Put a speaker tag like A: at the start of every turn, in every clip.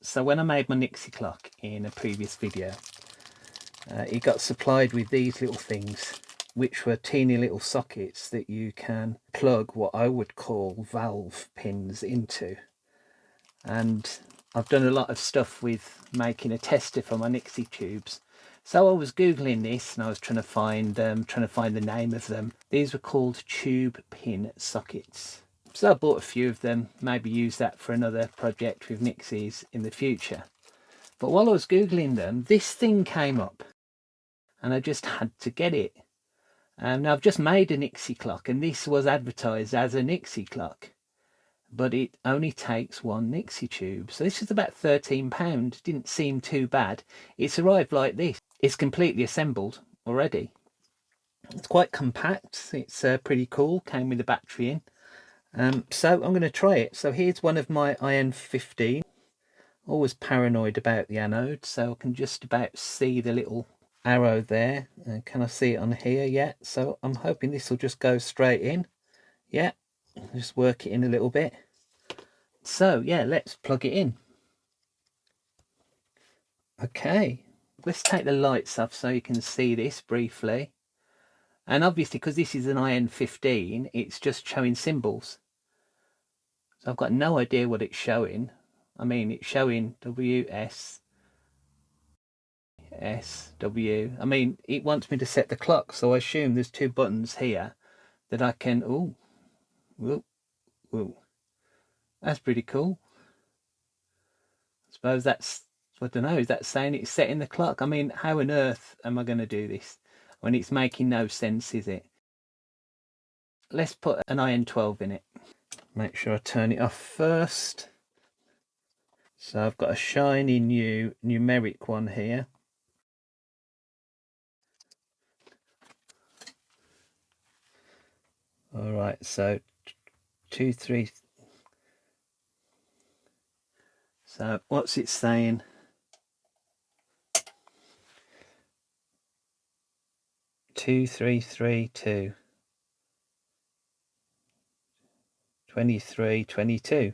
A: So when I made my Nixie clock in a previous video, it got supplied with these little things, which were teeny little sockets that you can plug what I would call valve pins into. And I've done a lot of stuff with making a tester for my Nixie tubes. So I was Googling this and I was trying to find the name of them. These were called tube pin sockets. So I bought a few of them, maybe use that for another project with Nixies in the future. But while I was Googling them, this thing came up and I just had to get it. Now I've just made a Nixie clock and this was advertised as a Nixie clock, but it only takes one Nixie tube. So this is about £13. Didn't seem too bad. It's arrived like this. It's completely assembled already. It's quite compact. It's pretty cool. Came with a battery in. So I'm going to try it. So here's one of my IN-15. Always paranoid about the anode, so I can just about see the little arrow there. Can I see it on here yet? So I'm hoping this will just go straight in. Yeah, just work it in a little bit. So yeah, let's plug it in. Okay, let's take the lights off so you can see this briefly. And obviously, because this is an IN-15, it's just showing symbols. So I've got no idea what it's showing. I mean, it's showing WS, SW. I mean, it wants me to set the clock, so I assume there's two buttons here that I can. Oh, whoa, whoa. That's pretty cool. I suppose that's, I don't know, is that saying it's setting the clock? I mean, how on earth am I going to do this when it's making no sense, is it? Let's put an IN-12 in it. Make sure I turn it off first. So I've got a shiny new numeric one here. All right, so 2, 3. So what's it saying? 2332. 23, 22.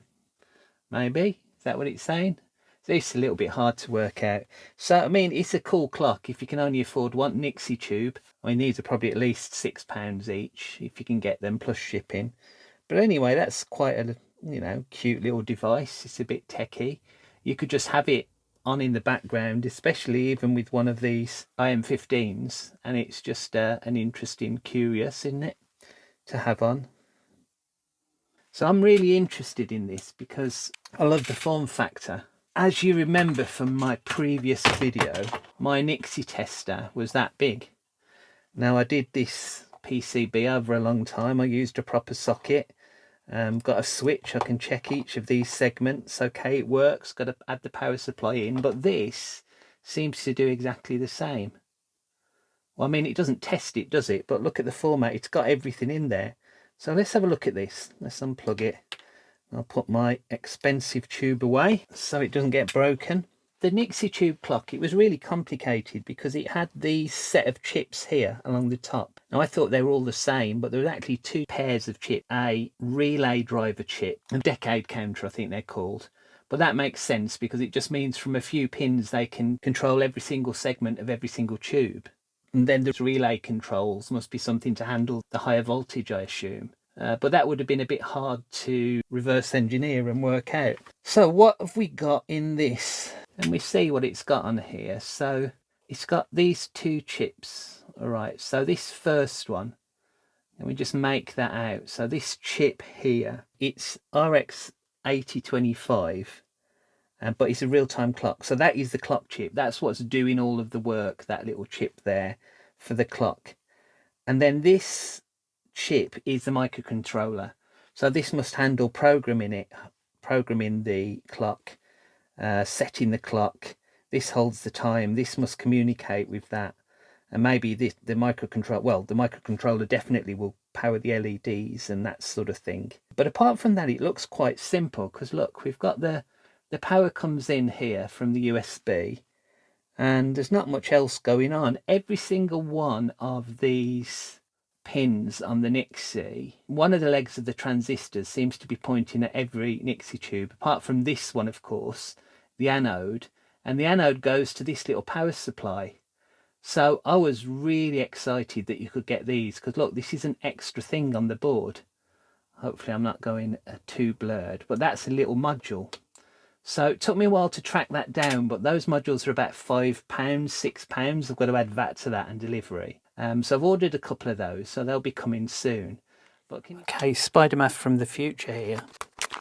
A: Maybe? Is that what it's saying? So it's a little bit hard to work out. So, I mean, it's a cool clock if you can only afford one Nixie tube. I mean, these are probably at least £6 each if you can get them, plus shipping. But anyway, that's quite a, you know, cute little device. It's a bit techy. You could just have it on in the background, especially even with one of these IN-15s. And it's just an interesting, curious, isn't it, to have on. So I'm really interested in this because I love the form factor. As you remember from my previous video, my Nixie tester was that big. Now I did this PCB over a long time. I used a proper socket, got a switch. I can check each of these segments. Okay, it works. Got to add the power supply in, but this seems to do exactly the same. Well, I mean, it doesn't test it, does it? But look at the format. It's got everything in there. So let's have a look at this. Let's unplug it. I'll put my expensive tube away so it doesn't get broken. The Nixie tube clock, it was really complicated because it had these set of chips here along the top. Now I thought they were all the same, but there was actually two pairs of chips, a relay driver chip, a decade counter I think they're called. But that makes sense because it just means from a few pins they can control every single segment of every single tube. And then the relay controls must be something to handle the higher voltage, I assume. But that would have been a bit hard to reverse engineer and work out. So what have we got in this? And we see what it's got on here. So it's got these two chips. All right, so this first one, and we just make that out. So this chip here, it's RX 8025. But it's a real-time clock. So that is the clock chip. That's what's doing all of the work, that little chip there for the clock. And then this chip is the microcontroller. So this must handle programming the clock, setting the clock. This holds the time. This must communicate with that. And maybe the microcontroller, well, the microcontroller definitely will power the LEDs and that sort of thing. But apart from that, it looks quite simple because look, we've got the power comes in here from the USB and there's not much else going on. Every single one of these pins on the Nixie, one of the legs of the transistors seems to be pointing at every Nixie tube, apart from this one, of course. the anode, and the anode goes to this little power supply. So I was really excited that you could get these, because look, this is an extra thing on the board. Hopefully I'm not going too blurred, but that's a little module. So it took me a while to track that down, but those modules are about £5, £6. I've got to add VAT to that and delivery. So I've ordered a couple of those, so they'll be coming soon. But okay, Spidermaf from the future here.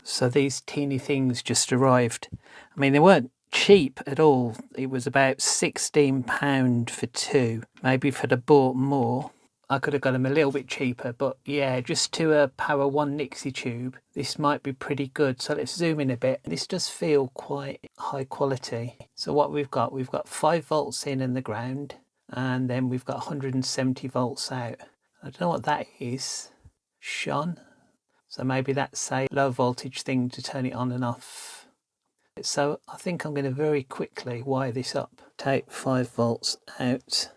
A: So these teeny things just arrived. I mean, they weren't cheap at all. It was about £16 for two. Maybe if I'd have bought more, I could have got them a little bit cheaper, but yeah, just to power one Nixie tube, this might be pretty good. So let's zoom in a bit. This does feel quite high quality. So what we've got 5 volts in the ground, and then we've got 170 volts out. I don't know what that is. Shone. So maybe that's a low voltage thing to turn it on and off. So I think I'm going to very quickly wire this up. Take 5 volts out.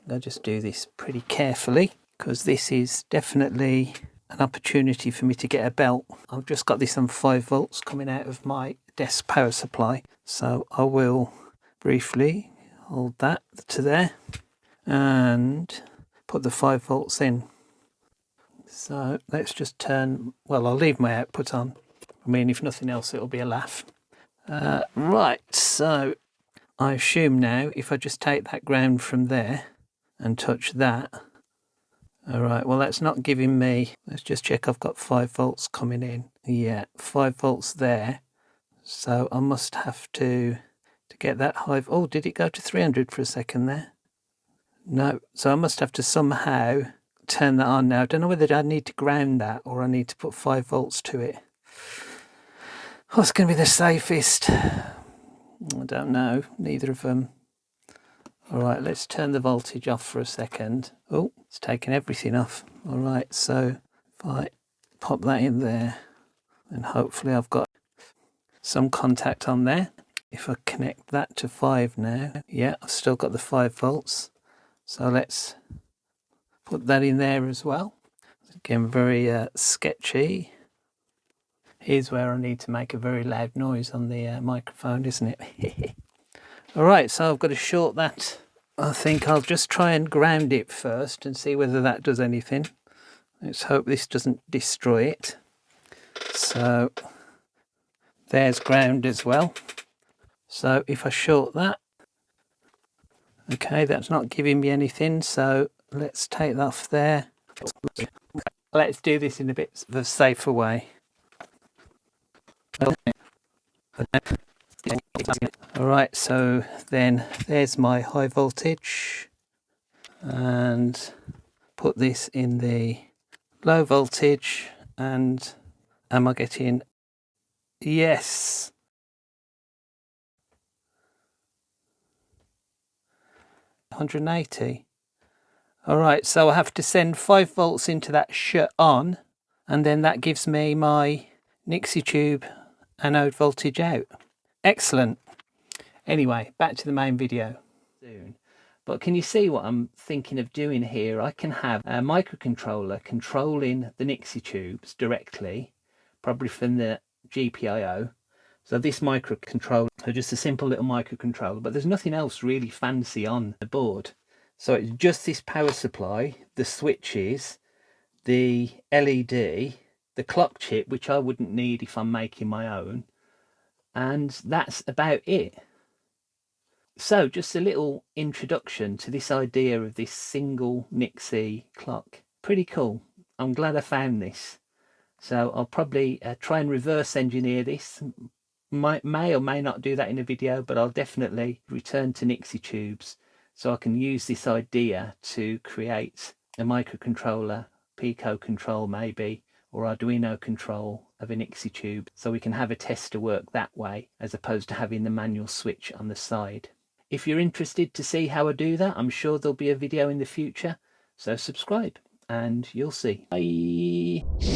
A: I'll just do this pretty carefully, because this is definitely an opportunity for me to get a belt. I've just got this on 5 volts coming out of my desk power supply, so I will briefly hold that to there and put the 5 volts in. So let's just turn, well, I'll leave my output on. I mean, if nothing else, it'll be a laugh. Right, so I assume now if I just take that ground from there and touch that. All right, well, that's not giving me, let's just check I've got 5 volts coming in. Yeah, 5 volts there. So I must have to get that high. Oh, did it go to 300 for a second there? No, so I must have to somehow turn that on now. I don't know whether I need to ground that or I need to put 5 volts to it. What's going to be the safest? I don't know, neither of them. All right, let's turn the voltage off for a second. Oh, it's taken everything off. All right, so if I pop that in there, then hopefully I've got some contact on there. If I connect that to 5 now, yeah, I've still got the 5 volts. So let's put that in there as well. Again, very sketchy. Here's where I need to make a very loud noise on the microphone, isn't it? All right, so I've got to short that. I think I'll just try and ground it first and see whether that does anything. Let's hope this doesn't destroy it. So there's ground as well. So if I short that, okay, that's not giving me anything. So let's take that off there. Let's do this in a bit of a safer way. Alright, so then there's my high voltage, and put this in the low voltage, and am I getting, yes, 180. Alright, so I have to send 5 volts into that shut on, and then that gives me my Nixie tube anode voltage out. Excellent. Anyway, back to the main video soon. But can you see what I'm thinking of doing here? I can have a microcontroller controlling the Nixie tubes directly, probably from the GPIO. So this microcontroller is just a simple little microcontroller, but there's nothing else really fancy on the board. So it's just this power supply, the switches, the LED, the clock chip, which I wouldn't need if I'm making my own, and that's about it. So just a little introduction to this idea of this single Nixie clock. Pretty cool. I'm glad I found this. So I'll probably try and reverse engineer this. May or may not do that in a video, but I'll definitely return to Nixie tubes so I can use this idea to create a microcontroller, Pico control maybe, or Arduino control of a Nixie tube, so we can have a tester work that way as opposed to having the manual switch on the side. If you're interested to see how I do that, I'm sure there'll be a video in the future, so subscribe and you'll see. Bye.